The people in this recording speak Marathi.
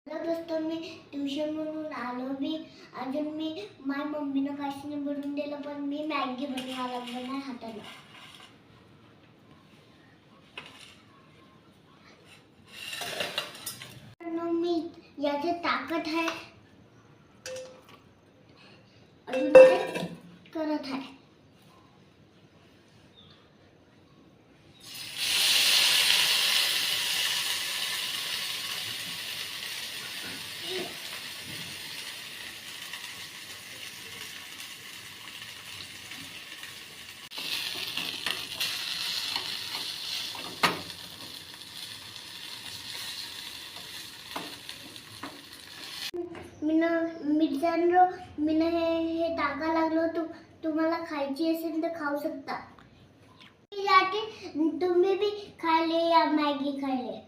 हॅलो दोस्तों, मी ट्युशन म्हणून आलो. अजून माझ्या मम्मीनं काहीच नाही बनवून दिलं, पण मी मॅगी बनवायला लागलो नाही हाताला. मी याची ताकद आहे, अजून करत आहे. मिरच्यांना हे टाका लागलो. तुम्हाला खायची असेल तर खाऊ शकता. तुम्ही बी खायले या मॅगी खायले.